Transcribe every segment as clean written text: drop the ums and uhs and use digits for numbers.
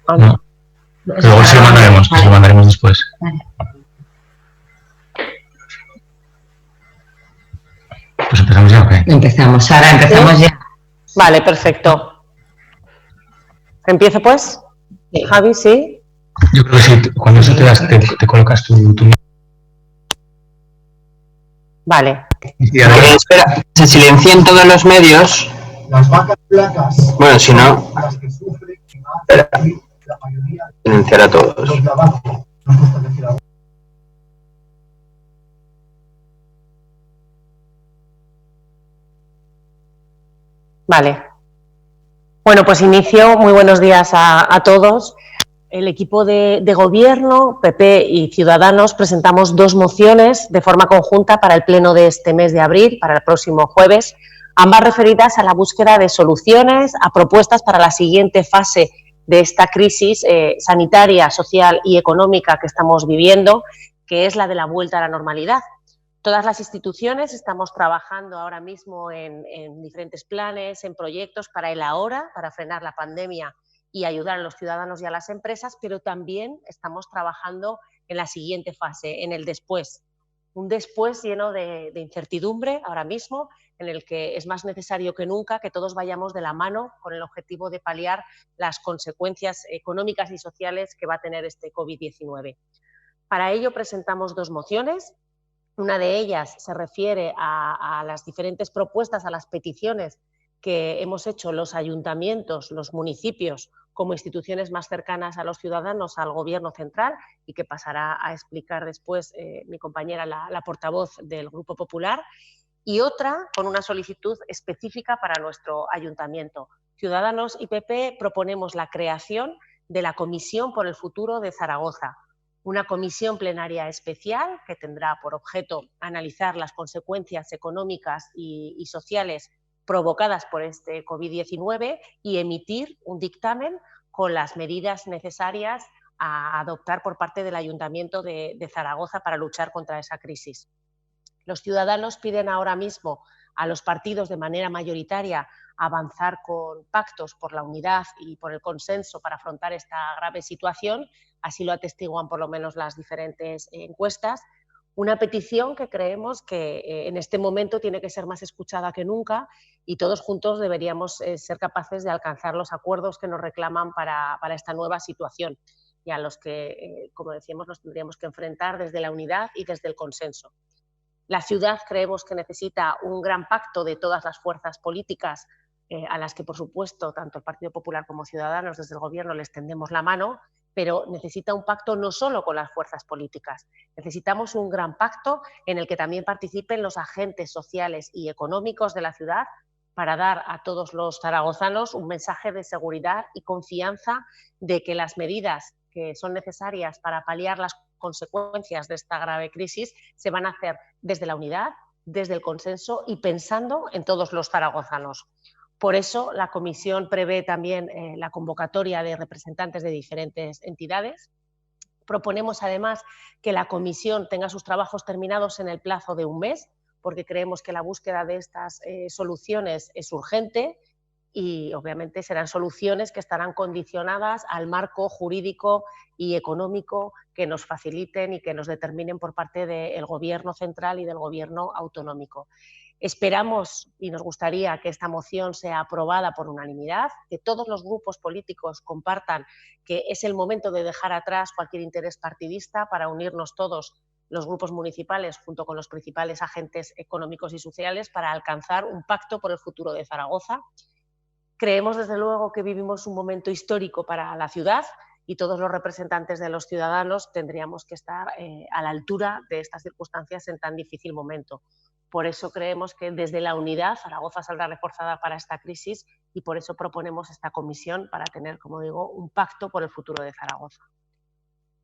¿O no? no? Luego se lo mandaremos, vale. Se lo mandaremos después. Vale. Pues empezamos ya, ¿ok? Empezamos, Sara, empezamos ¿Sí? ya. Vale, perfecto. ¿Empiezo pues? Sí. Javi, ¿sí? Yo creo que sí, cuando eso te colocas tu... Vale. Espera, se silencian todos los medios. Las vacas flacas. Bueno, si no... Las que sufren y más, espera. La mayoría... Silenciar a todos. Los de abajo. No me gusta decir abajo. Vale. Bueno, pues inicio. Muy buenos días a todos. El equipo de gobierno, PP y Ciudadanos, presentamos dos mociones de forma conjunta para el pleno de este mes de abril, para el próximo jueves, ambas referidas a la búsqueda de soluciones, a propuestas para la siguiente fase de esta crisis sanitaria, social y económica que estamos viviendo, que es la de la vuelta a la normalidad. Todas las instituciones estamos trabajando ahora mismo en diferentes planes, en proyectos para el ahora, para frenar la pandemia y ayudar a los ciudadanos y a las empresas, pero también estamos trabajando en la siguiente fase, en el después. Un después lleno de incertidumbre ahora mismo, en el que es más necesario que nunca que todos vayamos de la mano con el objetivo de paliar las consecuencias económicas y sociales que va a tener este COVID-19. Para ello presentamos dos mociones. Una de ellas se refiere a las diferentes propuestas, a las peticiones que hemos hecho los ayuntamientos, los municipios, como instituciones más cercanas a los ciudadanos, al Gobierno central, y que pasará a explicar después mi compañera, la portavoz del Grupo Popular, y otra con una solicitud específica para nuestro ayuntamiento. Ciudadanos y PP proponemos la creación de la Comisión por el Futuro de Zaragoza, una comisión plenaria especial que tendrá por objeto analizar las consecuencias económicas y sociales provocadas por este COVID-19 y emitir un dictamen con las medidas necesarias a adoptar por parte del Ayuntamiento de Zaragoza para luchar contra esa crisis. Los ciudadanos piden ahora mismo a los partidos de manera mayoritaria avanzar con pactos por la unidad y por el consenso para afrontar esta grave situación, así lo atestiguan por lo menos las diferentes encuestas. Una petición que creemos que en este momento tiene que ser más escuchada que nunca y todos juntos deberíamos ser capaces de alcanzar los acuerdos que nos reclaman para esta nueva situación y a los que, como decíamos, nos tendríamos que enfrentar desde la unidad y desde el consenso. La ciudad creemos que necesita un gran pacto de todas las fuerzas políticas a las que, por supuesto, tanto el Partido Popular como Ciudadanos desde el Gobierno les tendemos la mano, pero necesita un pacto no solo con las fuerzas políticas. Necesitamos un gran pacto en el que también participen los agentes sociales y económicos de la ciudad para dar a todos los zaragozanos un mensaje de seguridad y confianza de que las medidas que son necesarias para paliar las consecuencias de esta grave crisis se van a hacer desde la unidad, desde el consenso y pensando en todos los zaragozanos. Por eso la comisión prevé también la convocatoria de representantes de diferentes entidades. Proponemos además que la comisión tenga sus trabajos terminados en el plazo de un mes, porque creemos que la búsqueda de estas soluciones es urgente y obviamente serán soluciones que estarán condicionadas al marco jurídico y económico que nos faciliten y que nos determinen por parte del Gobierno central y del Gobierno autonómico. Esperamos y nos gustaría que esta moción sea aprobada por unanimidad, que todos los grupos políticos compartan que es el momento de dejar atrás cualquier interés partidista para unirnos todos los grupos municipales junto con los principales agentes económicos y sociales para alcanzar un pacto por el futuro de Zaragoza. Creemos desde luego que vivimos un momento histórico para la ciudad y todos los representantes de los ciudadanos tendríamos que estar a la altura de estas circunstancias en tan difícil momento. Por eso creemos que desde la unidad Zaragoza saldrá reforzada para esta crisis y por eso proponemos esta comisión para tener, como digo, un pacto por el futuro de Zaragoza.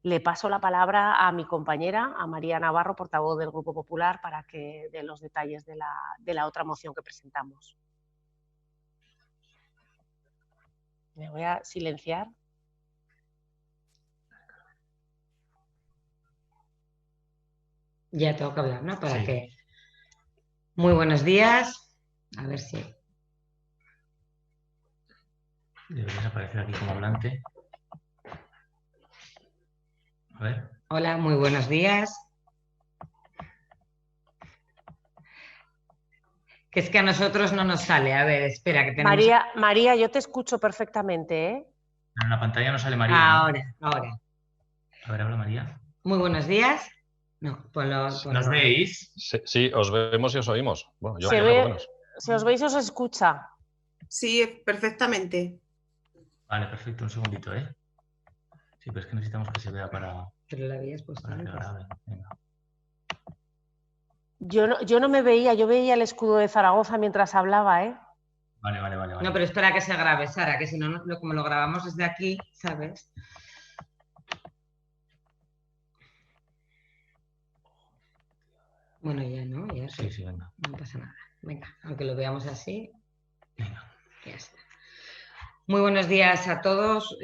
Le paso la palabra a mi compañera, a María Navarro, portavoz del Grupo Popular, para que dé los detalles de la otra moción que presentamos. Me voy a silenciar. Ya tengo que hablar, ¿no? Para sí. que... Muy buenos días. A ver si... Deberías aparecer aquí como hablante. ver. Hola, muy buenos días. Que es que a nosotros no nos sale. A ver, espera, que tenemos... María, yo te escucho perfectamente, ¿eh? En la pantalla no sale María, ¿no? Ahora. A ver, habla María. Muy buenos días. No, ponlo. ¿Nos veis? Sí, os vemos y os oímos. Bueno, yo Se por lo ve, menos. si os veis, os escucha. Sí, perfectamente. Vale, perfecto, un segundito, ¿eh? Sí, pero es que necesitamos que se vea para Pero la habías puesto que antes. grabe. Venga. Yo no me veía, yo veía el escudo de Zaragoza mientras hablaba, ¿eh? Vale. No, pero espera que se grabe, Sara, que si no, como lo grabamos desde aquí, ¿sabes? Bueno, ya no, ya Sí, venga. no pasa nada. Venga, aunque lo veamos así, Venga. ya está. Muy buenos días a todos.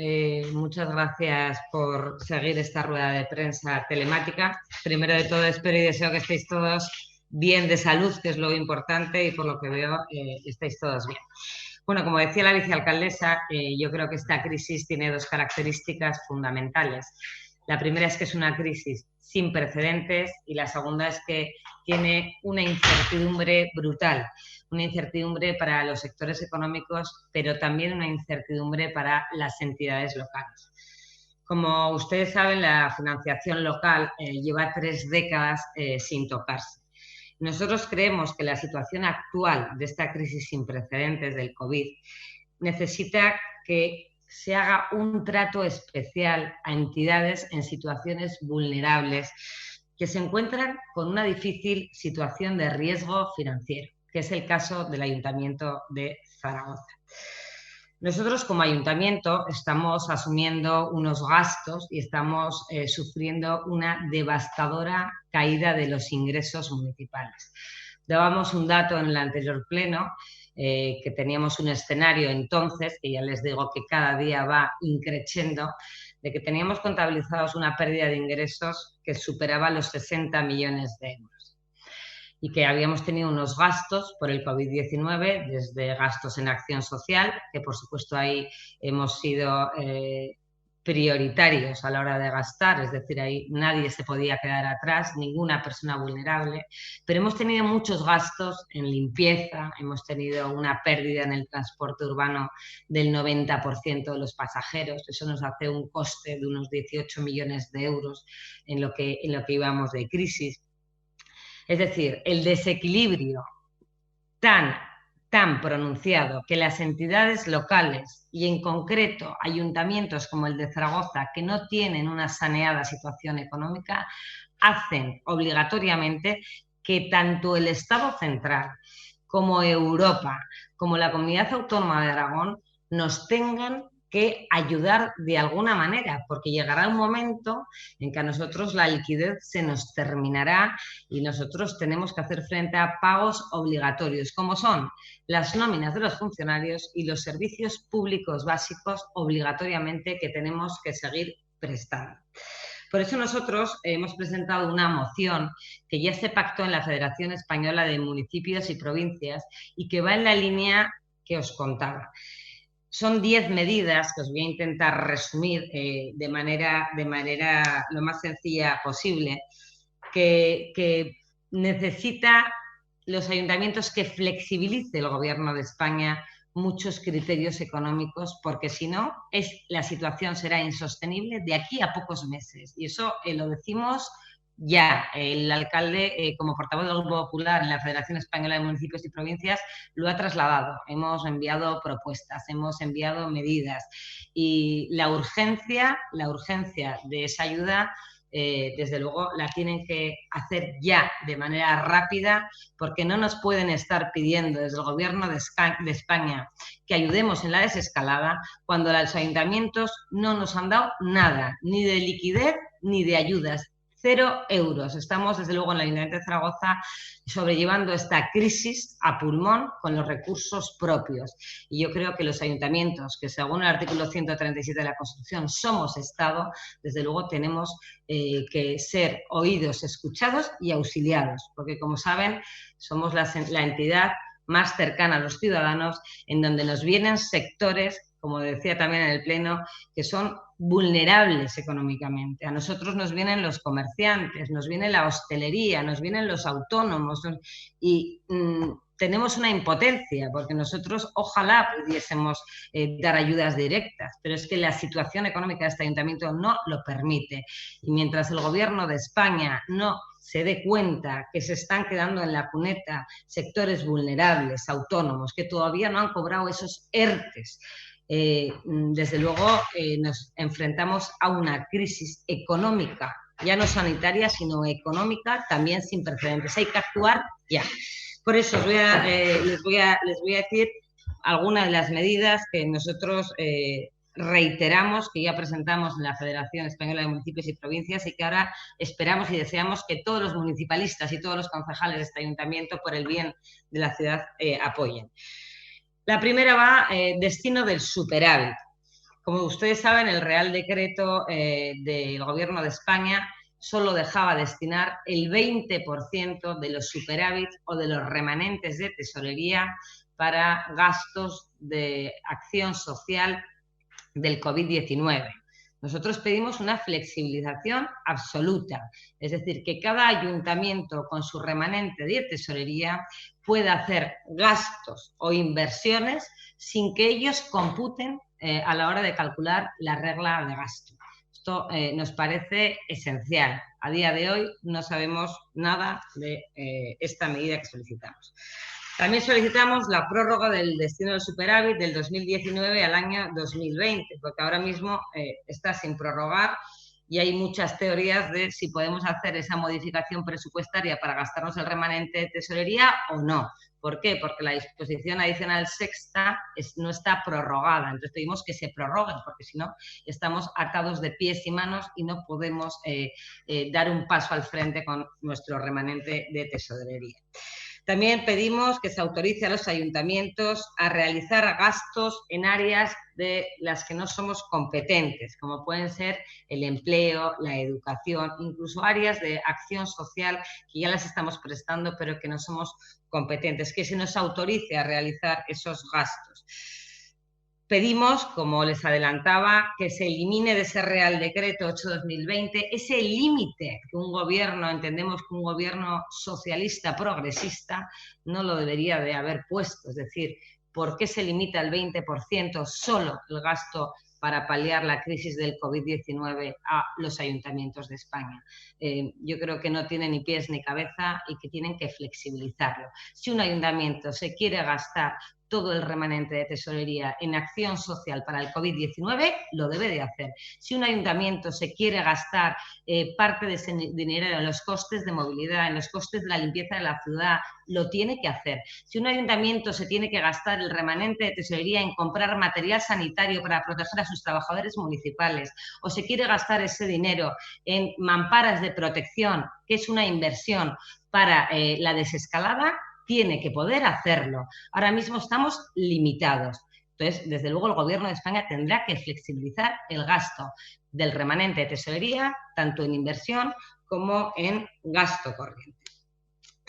Muchas gracias por seguir esta rueda de prensa telemática. Primero de todo, espero y deseo que estéis todos bien de salud, que es lo importante, y por lo que veo, estáis todos bien. Bueno, como decía la vicealcaldesa, yo creo que esta crisis tiene dos características fundamentales. La primera es que es una crisis sin precedentes y la segunda es que tiene una incertidumbre brutal, una incertidumbre para los sectores económicos, pero también una incertidumbre para las entidades locales. Como ustedes saben, la financiación local lleva 3 décadas sin tocarse. Nosotros creemos que la situación actual de esta crisis sin precedentes del COVID necesita que se haga un trato especial a entidades en situaciones vulnerables que se encuentran con una difícil situación de riesgo financiero, que es el caso del Ayuntamiento de Zaragoza. Nosotros como ayuntamiento estamos asumiendo unos gastos y estamos sufriendo una devastadora caída de los ingresos municipales. Dábamos un dato en el anterior pleno, que teníamos un escenario entonces, que ya les digo que cada día va increciendo, de que teníamos contabilizados una pérdida de ingresos que superaba los 60 millones de euros. Y que habíamos tenido unos gastos por el COVID-19, desde gastos en acción social, que por supuesto ahí hemos sido prioritarios a la hora de gastar, es decir, ahí nadie se podía quedar atrás, ninguna persona vulnerable, pero hemos tenido muchos gastos en limpieza, hemos tenido una pérdida en el transporte urbano del 90% de los pasajeros, eso nos hace un coste de unos 18 millones de euros en lo que íbamos de crisis. Es decir, el desequilibrio tan pronunciado que las entidades locales y en concreto ayuntamientos como el de Zaragoza, que no tienen una saneada situación económica, hacen obligatoriamente que tanto el Estado central como Europa, como la Comunidad Autónoma de Aragón, nos tengan que ayudar de alguna manera, porque llegará un momento en que a nosotros la liquidez se nos terminará y nosotros tenemos que hacer frente a pagos obligatorios, como son las nóminas de los funcionarios y los servicios públicos básicos obligatoriamente que tenemos que seguir prestando. Por eso nosotros hemos presentado una moción que ya se pactó en la Federación Española de Municipios y Provincias y que va en la línea que os contaba. Son 10 medidas que os voy a intentar resumir de manera lo más sencilla posible, que necesita los ayuntamientos que flexibilice el Gobierno de España muchos criterios económicos, porque si no, la situación será insostenible de aquí a pocos meses. Y eso lo decimos ya. El alcalde, como portavoz del Grupo Popular en la Federación Española de Municipios y Provincias, lo ha trasladado. Hemos enviado propuestas, hemos enviado medidas y la urgencia de esa ayuda, desde luego, la tienen que hacer ya de manera rápida, porque no nos pueden estar pidiendo desde el Gobierno de España que ayudemos en la desescalada cuando los ayuntamientos no nos han dado nada, ni de liquidez ni de ayudas. 0 euros. Estamos, desde luego, en el Ayuntamiento de Zaragoza sobrellevando esta crisis a pulmón con los recursos propios. Y yo creo que los ayuntamientos, que según el artículo 137 de la Constitución somos Estado, desde luego tenemos que ser oídos, escuchados y auxiliados, porque como saben somos la entidad más cercana a los ciudadanos, en donde nos vienen sectores como decía también en el Pleno, que son vulnerables económicamente. A nosotros nos vienen los comerciantes, nos viene la hostelería, nos vienen los autónomos y tenemos una impotencia, porque nosotros ojalá pudiésemos dar ayudas directas, pero es que la situación económica de este ayuntamiento no lo permite. Y mientras el Gobierno de España no se dé cuenta que se están quedando en la cuneta sectores vulnerables, autónomos, que todavía no han cobrado esos ERTES, desde luego nos enfrentamos a una crisis económica, ya no sanitaria, sino económica, también sin precedentes. Hay que actuar ya. Por eso les voy a decir algunas de las medidas que nosotros reiteramos, que ya presentamos en la Federación Española de Municipios y Provincias y que ahora esperamos y deseamos que todos los municipalistas y todos los concejales de este ayuntamiento, por el bien de la ciudad, apoyen. La primera va destino del superávit. Como ustedes saben, el Real Decreto del Gobierno de España solo dejaba destinar el 20% de los superávits o de los remanentes de tesorería para gastos de acción social del COVID-19. Nosotros pedimos una flexibilización absoluta, es decir, que cada ayuntamiento con su remanente de tesorería pueda hacer gastos o inversiones sin que ellos computen a la hora de calcular la regla de gasto. Esto nos parece esencial. A día de hoy no sabemos nada de esta medida que solicitamos. También solicitamos la prórroga del destino del superávit del 2019 al año 2020, porque ahora mismo está sin prorrogar y hay muchas teorías de si podemos hacer esa modificación presupuestaria para gastarnos el remanente de tesorería o no. ¿Por qué? Porque la disposición adicional sexta no está prorrogada. Entonces pedimos que se prorroguen, porque si no estamos atados de pies y manos y no podemos dar un paso al frente con nuestro remanente de tesorería. También pedimos que se autorice a los ayuntamientos a realizar gastos en áreas de las que no somos competentes, como pueden ser el empleo, la educación, incluso áreas de acción social que ya las estamos prestando pero que no somos competentes, que se nos autorice a realizar esos gastos. Pedimos, como les adelantaba, que se elimine de ese Real Decreto 8/2020 ese límite que un gobierno, entendemos que un gobierno socialista progresista no lo debería de haber puesto. Es decir, ¿por qué se limita al 20% solo el gasto para paliar la crisis del COVID-19 a los ayuntamientos de España? Yo creo que no tiene ni pies ni cabeza y que tienen que flexibilizarlo. Si un ayuntamiento se quiere gastar todo el remanente de tesorería en acción social para el COVID-19, lo debe de hacer. Si un ayuntamiento se quiere gastar parte de ese dinero en los costes de movilidad, en los costes de la limpieza de la ciudad, lo tiene que hacer. Si un ayuntamiento se tiene que gastar el remanente de tesorería en comprar material sanitario para proteger a sus trabajadores municipales, o se quiere gastar ese dinero en mamparas de protección, que es una inversión para la desescalada, tiene que poder hacerlo. Ahora mismo estamos limitados. Entonces, desde luego, el Gobierno de España tendrá que flexibilizar el gasto del remanente de tesorería, tanto en inversión como en gasto corriente.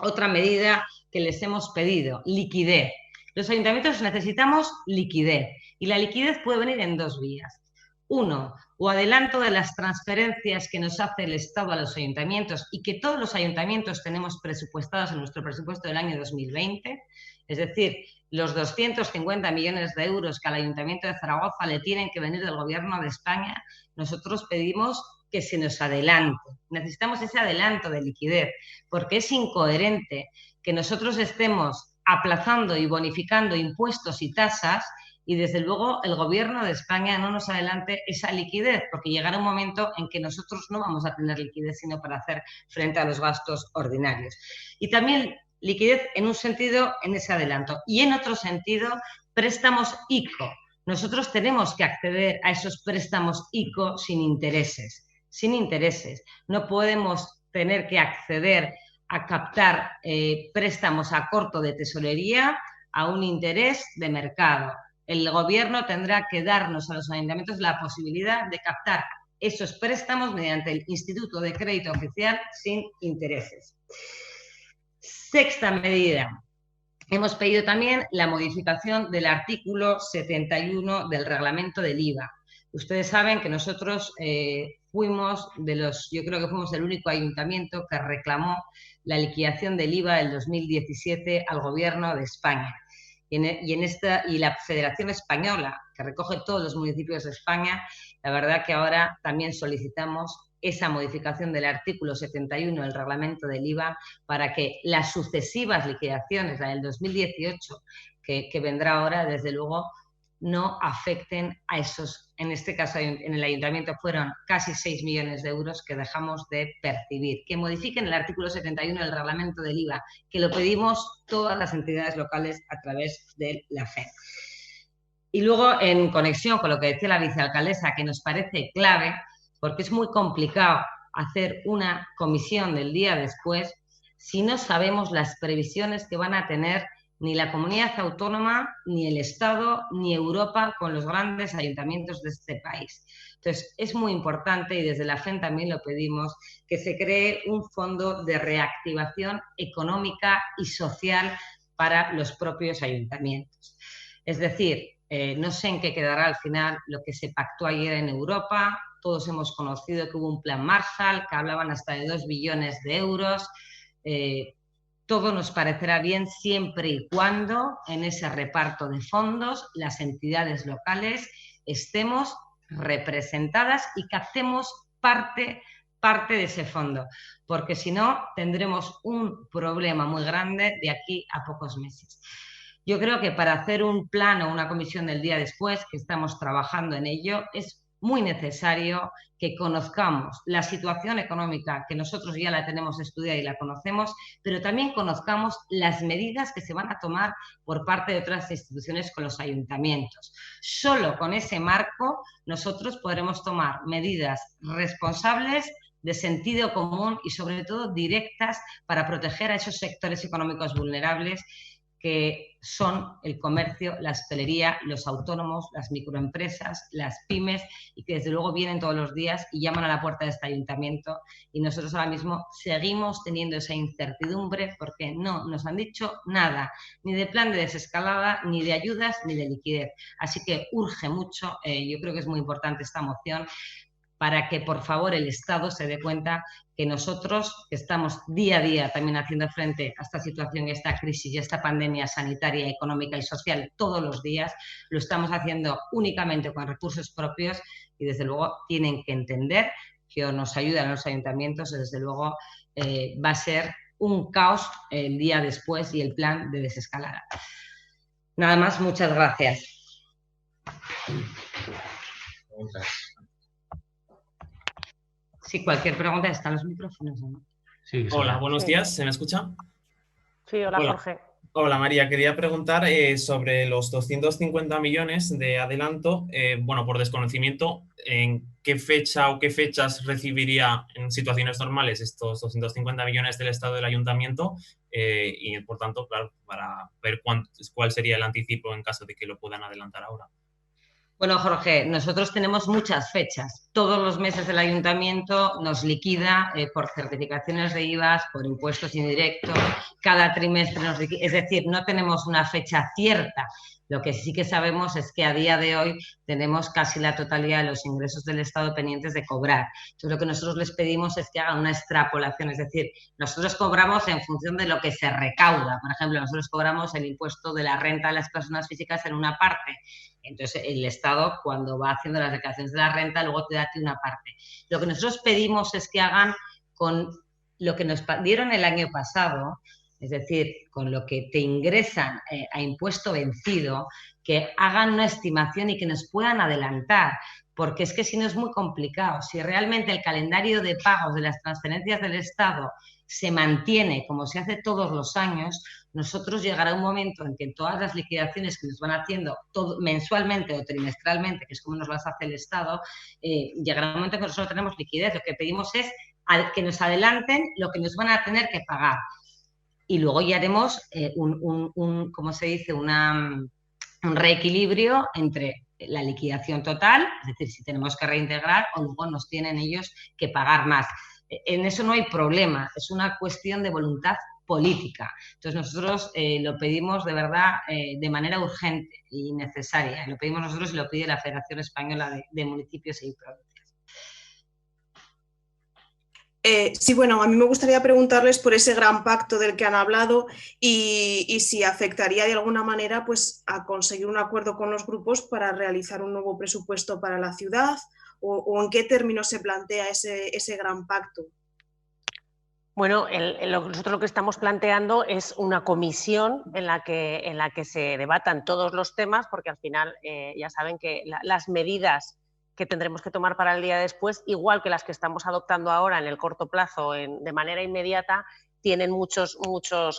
Otra medida que les hemos pedido, liquidez. Los ayuntamientos necesitamos liquidez y la liquidez puede venir en dos vías. Uno, o adelanto de las transferencias que nos hace el Estado a los ayuntamientos y que todos los ayuntamientos tenemos presupuestados en nuestro presupuesto del año 2020, es decir, los 250 millones de euros que al Ayuntamiento de Zaragoza le tienen que venir del Gobierno de España, nosotros pedimos que se nos adelante. Necesitamos ese adelanto de liquidez, porque es incoherente que nosotros estemos aplazando y bonificando impuestos y tasas y desde luego el Gobierno de España no nos adelante esa liquidez, porque llegará un momento en que nosotros no vamos a tener liquidez sino para hacer frente a los gastos ordinarios. Y también liquidez en un sentido en ese adelanto y en otro sentido préstamos ICO. Nosotros tenemos que acceder a esos préstamos ICO sin intereses. No podemos tener que acceder a captar préstamos a corto de tesorería a un interés de mercado. El Gobierno tendrá que darnos a los ayuntamientos la posibilidad de captar esos préstamos mediante el Instituto de Crédito Oficial sin intereses. Sexta medida, hemos pedido también la modificación del artículo 71 del reglamento del IVA. Ustedes saben que nosotros yo creo que fuimos el único ayuntamiento que reclamó la liquidación del IVA del 2017 al Gobierno de España. Y la Federación Española, que recoge todos los municipios de España, la verdad que ahora también solicitamos esa modificación del artículo 71 del reglamento del IVA para que las sucesivas liquidaciones, la del 2018, que vendrá ahora, desde luego, no afecten a esos, en este caso en el ayuntamiento fueron casi 6 millones de euros que dejamos de percibir. Que modifiquen el artículo 71 del reglamento del IVA, que lo pedimos todas las entidades locales a través de la FED. Y luego, en conexión con lo que decía la vicealcaldesa, que nos parece clave, porque es muy complicado hacer una comisión del día después si no sabemos las previsiones que van a tener ni la comunidad autónoma, ni el Estado, ni Europa con los grandes ayuntamientos de este país. Entonces, es muy importante, y desde la FEN también lo pedimos, que se cree un fondo de reactivación económica y social para los propios ayuntamientos. Es decir, no sé en qué quedará al final lo que se pactó ayer en Europa. Todos hemos conocido que hubo un plan Marshall, que hablaban hasta de 2 billones de euros. Todo nos parecerá bien siempre y cuando en ese reparto de fondos las entidades locales estemos representadas y captemos parte de ese fondo, porque si no tendremos un problema muy grande de aquí a pocos meses. Yo creo que para hacer un plan o una comisión del día después, que estamos trabajando en ello, es muy necesario que conozcamos la situación económica, que nosotros ya la tenemos estudiada y la conocemos, pero también conozcamos las medidas que se van a tomar por parte de otras instituciones con los ayuntamientos. Solo con ese marco nosotros podremos tomar medidas responsables, de sentido común y sobre todo directas para proteger a esos sectores económicos vulnerables que son el comercio, la hostelería, los autónomos, las microempresas, las pymes, y que desde luego vienen todos los días y llaman a la puerta de este ayuntamiento, y nosotros ahora mismo seguimos teniendo esa incertidumbre porque no nos han dicho nada, ni de plan de desescalada, ni de ayudas, ni de liquidez. Así que urge mucho, yo creo que es muy importante esta moción, para que por favor el Estado se dé cuenta que nosotros, que estamos día a día también haciendo frente a esta situación, a esta crisis y a esta pandemia sanitaria, económica y social todos los días, lo estamos haciendo únicamente con recursos propios, y desde luego tienen que entender que o nos ayudan los ayuntamientos, desde luego va a ser un caos el día después y el plan de desescalada. Nada más, muchas gracias. Sí, cualquier pregunta, están los micrófonos, ¿no? Sí, Hola, buenos días, ¿se me escucha? Sí, hola Jorge. Hola María, quería preguntar sobre los 250 millones de adelanto, bueno, por desconocimiento, ¿en qué fecha o qué fechas recibiría en situaciones normales estos 250 millones del Estado del Ayuntamiento? Y por tanto, claro, para ver cuál sería el anticipo en caso de que lo puedan adelantar ahora. Bueno, Jorge, nosotros tenemos muchas fechas. Todos los meses el ayuntamiento nos liquida por certificaciones de IVA, por impuestos indirectos, cada trimestre nos liquida. Es decir, no tenemos una fecha cierta. Lo que sí que sabemos es que a día de hoy tenemos casi la totalidad de los ingresos del Estado pendientes de cobrar. Entonces, lo que nosotros les pedimos es que hagan una extrapolación. Es decir, nosotros cobramos en función de lo que se recauda. Por ejemplo, nosotros cobramos el impuesto de la renta de las personas físicas en una parte. Entonces, el Estado, cuando va haciendo las declaraciones de la renta, luego te da a ti una parte. Lo que nosotros pedimos es que hagan con lo que nos dieron el año pasado, es decir, con lo que te ingresan a impuesto vencido, que hagan una estimación y que nos puedan adelantar, porque es que si no es muy complicado. Si realmente el calendario de pagos de las transferencias del Estado se mantiene como se hace todos los años, nosotros llegará un momento en que todas las liquidaciones que nos van haciendo mensualmente o trimestralmente, que es como nos las hace el Estado, llegará un momento en que nosotros no tenemos liquidez. Lo que pedimos es que nos adelanten lo que nos van a tener que pagar. Y luego ya haremos ¿cómo se dice? Un reequilibrio entre la liquidación total, es decir, si tenemos que reintegrar o luego nos tienen ellos que pagar más. En eso no hay problema, es una cuestión de voluntad política. Entonces nosotros lo pedimos de verdad de manera urgente y necesaria. Lo pedimos nosotros y lo pide la Federación Española de Municipios y Provincias. Sí, bueno, a mí me gustaría preguntarles por ese gran pacto del que han hablado y si afectaría de alguna manera pues, a conseguir un acuerdo con los grupos para realizar un nuevo presupuesto para la ciudad o en qué términos se plantea ese gran pacto. Bueno, nosotros lo que estamos planteando es una comisión en la que se debatan todos los temas, porque al final ya saben que las medidas que tendremos que tomar para el día después, igual que las que estamos adoptando ahora en el corto plazo de manera inmediata, tienen muchos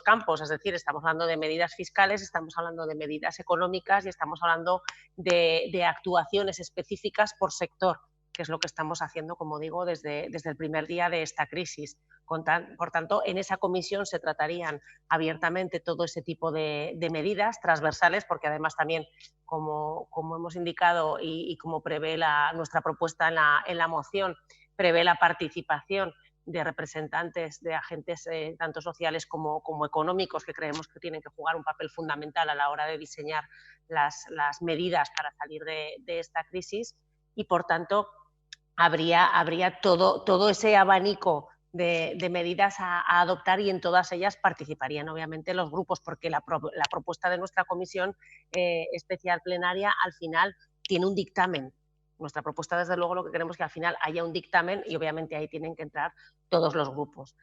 campos, es decir, estamos hablando de medidas fiscales, estamos hablando de medidas económicas y estamos hablando de actuaciones específicas por sector, que es lo que estamos haciendo, como digo, desde el primer día de esta crisis. Por tanto, en esa comisión se tratarían abiertamente todo ese tipo de medidas transversales, porque además también, como hemos indicado y como prevé nuestra propuesta en la moción, prevé la participación de representantes de agentes tanto sociales como económicos, que creemos que tienen que jugar un papel fundamental a la hora de diseñar las medidas para salir de esta crisis, y por tanto habría todo ese abanico de medidas a adoptar, y en todas ellas participarían obviamente los grupos, porque la propuesta de nuestra comisión especial plenaria al final tiene un dictamen. Nuestra propuesta, desde luego, lo que queremos es que al final haya un dictamen y obviamente ahí tienen que entrar todos los grupos.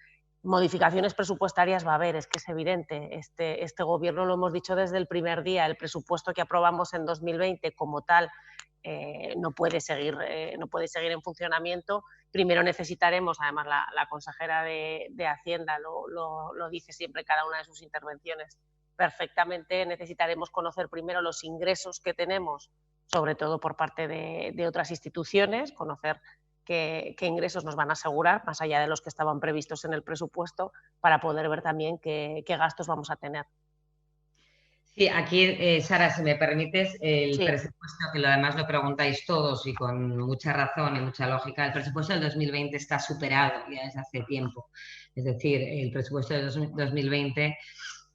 Modificaciones presupuestarias va a haber, es que es evidente. Este gobierno, lo hemos dicho desde el primer día, el presupuesto que aprobamos en 2020 como tal no puede seguir en funcionamiento. Primero necesitaremos, además la consejera de Hacienda lo dice siempre en cada una de sus intervenciones perfectamente, necesitaremos conocer primero los ingresos que tenemos, sobre todo por parte de otras instituciones, conocer qué ingresos nos van a asegurar, más allá de los que estaban previstos en el presupuesto, para poder ver también qué gastos vamos a tener. Sí, aquí, Sara, si me permites, el Sí. presupuesto, que además lo preguntáis todos y con mucha razón y mucha lógica, el presupuesto del 2020 está superado ya desde hace tiempo. Es decir, el presupuesto del 2020,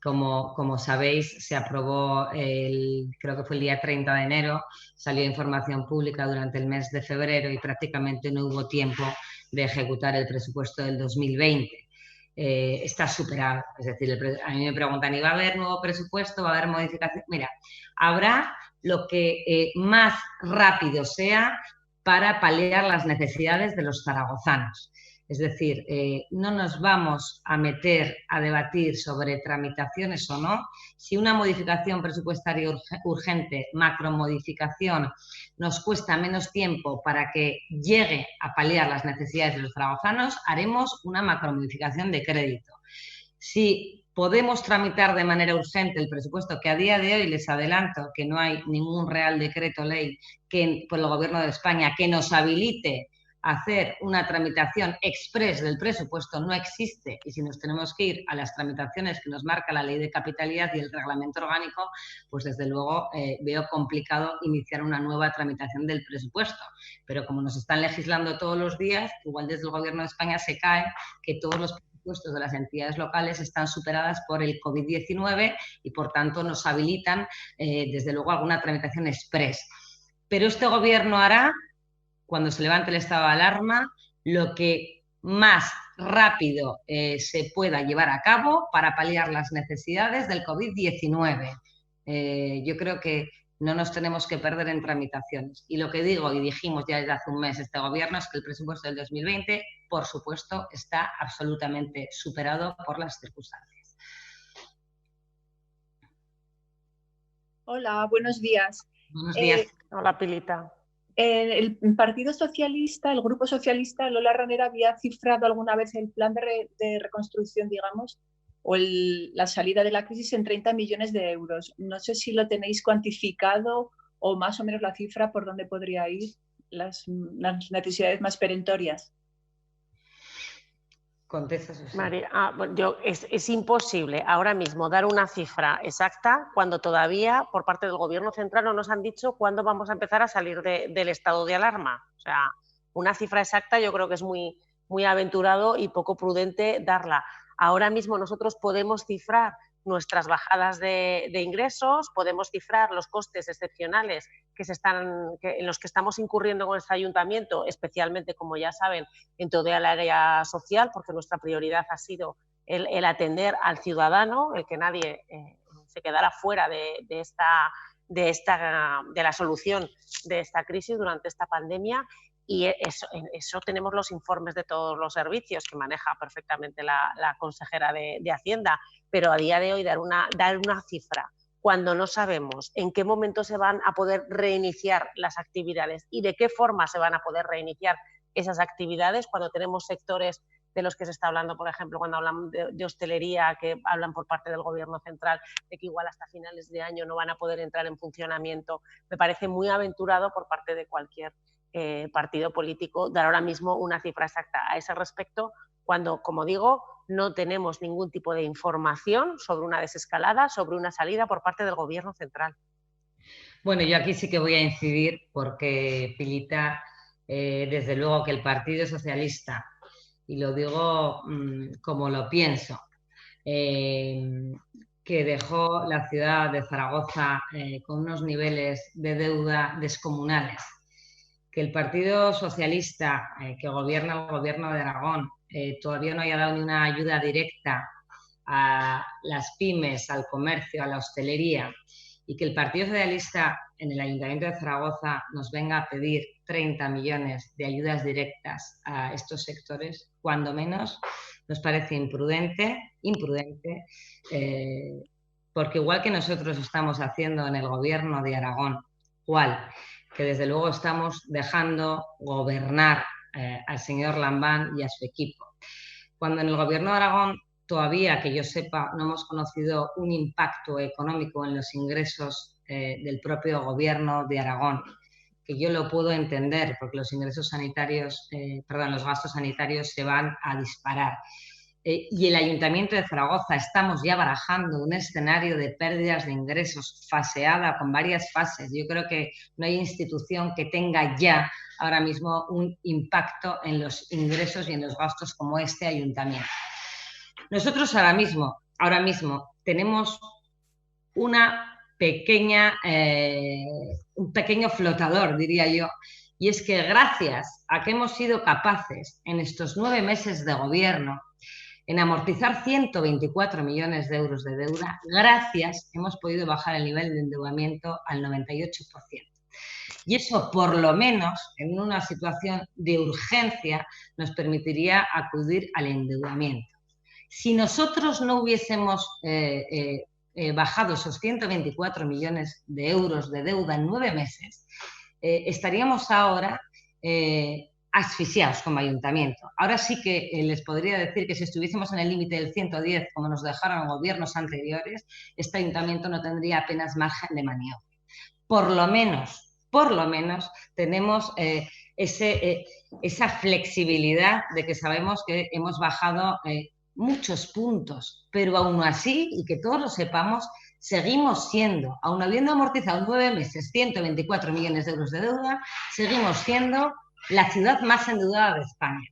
como sabéis, se aprobó, creo que fue el día 30 de enero, salió información pública durante el mes de febrero y prácticamente no hubo tiempo de ejecutar el presupuesto del 2020. Está superado. Es decir, a mí me preguntan, ¿y va a haber nuevo presupuesto? ¿Va a haber modificación? Mira, habrá lo que más rápido sea para paliar las necesidades de los zaragozanos. Es decir, no nos vamos a meter a debatir sobre tramitaciones o no. Si una modificación presupuestaria urgente, macromodificación, nos cuesta menos tiempo para que llegue a paliar las necesidades de los zaragozanos, haremos una macromodificación de crédito. Si podemos tramitar de manera urgente el presupuesto, que a día de hoy les adelanto que no hay ningún real decreto ley por el Gobierno de España que nos habilite hacer una tramitación express del presupuesto, no existe, y si nos tenemos que ir a las tramitaciones que nos marca la Ley de Capitalidad y el Reglamento Orgánico, pues desde luego veo complicado iniciar una nueva tramitación del presupuesto. Pero como nos están legislando todos los días, igual desde el Gobierno de España se cae que todos los presupuestos de las entidades locales están superadas por el COVID-19 y por tanto nos habilitan desde luego alguna tramitación express. Pero este Gobierno hará, cuando se levante el estado de alarma, lo que más rápido se pueda llevar a cabo para paliar las necesidades del COVID-19. Yo creo que no nos tenemos que perder en tramitaciones. Y lo que digo, y dijimos ya desde hace un mes este Gobierno, es que el presupuesto del 2020, por supuesto, está absolutamente superado por las circunstancias. Hola, buenos días. Buenos días. Hola, Pilita. El Partido Socialista, el Grupo Socialista, Lola Ranera había cifrado alguna vez el plan de reconstrucción, digamos, o la salida de la crisis en 30 millones de euros. No sé si lo tenéis cuantificado o más o menos la cifra por dónde podría ir las necesidades más perentorias. Contesta, Susana. María, es imposible ahora mismo dar una cifra exacta cuando todavía por parte del Gobierno central no nos han dicho cuándo vamos a empezar a salir del estado de alarma. O sea, una cifra exacta yo creo que es muy aventurado y poco prudente darla. Ahora mismo nosotros podemos cifrar nuestras bajadas de ingresos, podemos cifrar los costes excepcionales en los que estamos incurriendo con este ayuntamiento, especialmente, como ya saben, en todo el área social, porque nuestra prioridad ha sido el atender al ciudadano, el que nadie se quedara fuera de la solución de esta crisis durante esta pandemia. Y eso tenemos los informes de todos los servicios que maneja perfectamente la consejera de Hacienda, pero a día de hoy dar una cifra cuando no sabemos en qué momento se van a poder reiniciar las actividades y de qué forma se van a poder reiniciar esas actividades, cuando tenemos sectores de los que se está hablando, por ejemplo, cuando hablan de hostelería, que hablan por parte del Gobierno central de que igual hasta finales de año no van a poder entrar en funcionamiento, me parece muy aventurado por parte de cualquier partido político dar ahora mismo una cifra exacta a ese respecto, cuando, como digo, no tenemos ningún tipo de información sobre una desescalada, sobre una salida por parte del Gobierno central. Bueno, yo aquí sí que voy a incidir porque, Pilita, desde luego que el Partido Socialista, y lo digo como lo pienso, que dejó la ciudad de Zaragoza con unos niveles de deuda descomunales, que el Partido Socialista que gobierna el Gobierno de Aragón todavía no haya dado ni una ayuda directa a las pymes, al comercio, a la hostelería, y que el Partido Socialista en el Ayuntamiento de Zaragoza nos venga a pedir 30 millones de ayudas directas a estos sectores, cuando menos nos parece imprudente, porque igual que nosotros estamos haciendo en el Gobierno de Aragón, que desde luego estamos dejando gobernar al señor Lambán y a su equipo. Cuando en el Gobierno de Aragón todavía, que yo sepa, no hemos conocido un impacto económico en los ingresos del propio Gobierno de Aragón, que yo lo puedo entender porque los ingresos sanitarios, los gastos sanitarios se van a disparar. Y el Ayuntamiento de Zaragoza estamos ya barajando un escenario de pérdidas de ingresos faseada con varias fases. Yo creo que no hay institución que tenga ya ahora mismo un impacto en los ingresos y en los gastos como este ayuntamiento. Nosotros ahora mismo tenemos un pequeño flotador, diría yo, y es que gracias a que hemos sido capaces en estos 9 meses de gobierno en amortizar 124 millones de euros de deuda, hemos podido bajar el nivel de endeudamiento al 98%. Y eso, por lo menos, en una situación de urgencia, nos permitiría acudir al endeudamiento. Si nosotros no hubiésemos bajado esos 124 millones de euros de deuda en 9 meses, estaríamos ahora asfixiados como ayuntamiento. Ahora sí que les podría decir que si estuviésemos en el límite del 110, como nos dejaron gobiernos anteriores, este ayuntamiento no tendría apenas margen de maniobra. Por lo menos tenemos esa flexibilidad de que sabemos que hemos bajado muchos puntos, pero aún así, y que todos lo sepamos, seguimos siendo, aun habiendo amortizado en 9 meses 124 millones de euros de deuda, seguimos siendo la ciudad más endeudada de España.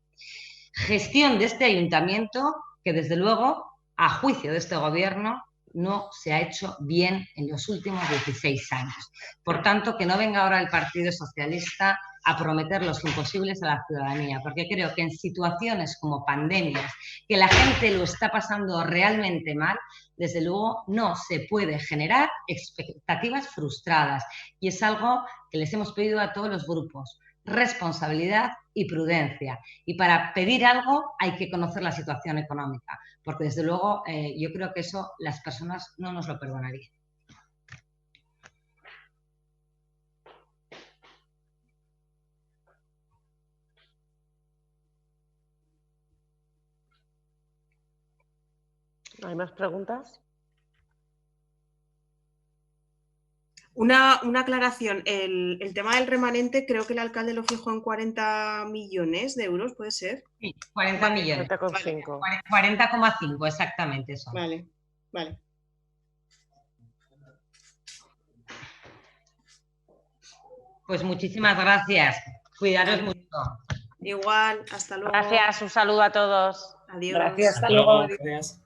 Gestión de este ayuntamiento que, desde luego, a juicio de este gobierno, no se ha hecho bien en los últimos 16 años. Por tanto, que no venga ahora el Partido Socialista a prometer los imposibles a la ciudadanía, porque creo que en situaciones como pandemias, que la gente lo está pasando realmente mal, desde luego no se puede generar expectativas frustradas, y es algo que les hemos pedido a todos los grupos: responsabilidad y prudencia. Y para pedir algo hay que conocer la situación económica, porque desde luego yo creo que eso las personas no nos lo perdonarían. ¿Hay más preguntas? Una aclaración, el tema del remanente creo que el alcalde lo fijó en 40 millones de euros, ¿puede ser? Sí, 40 millones. 40,5. 40,5, exactamente eso. Vale. Pues muchísimas gracias. Cuidaros mucho. Igual, hasta luego. Gracias, un saludo a todos. Adiós. Gracias, hasta Hasta luego. luego. Gracias.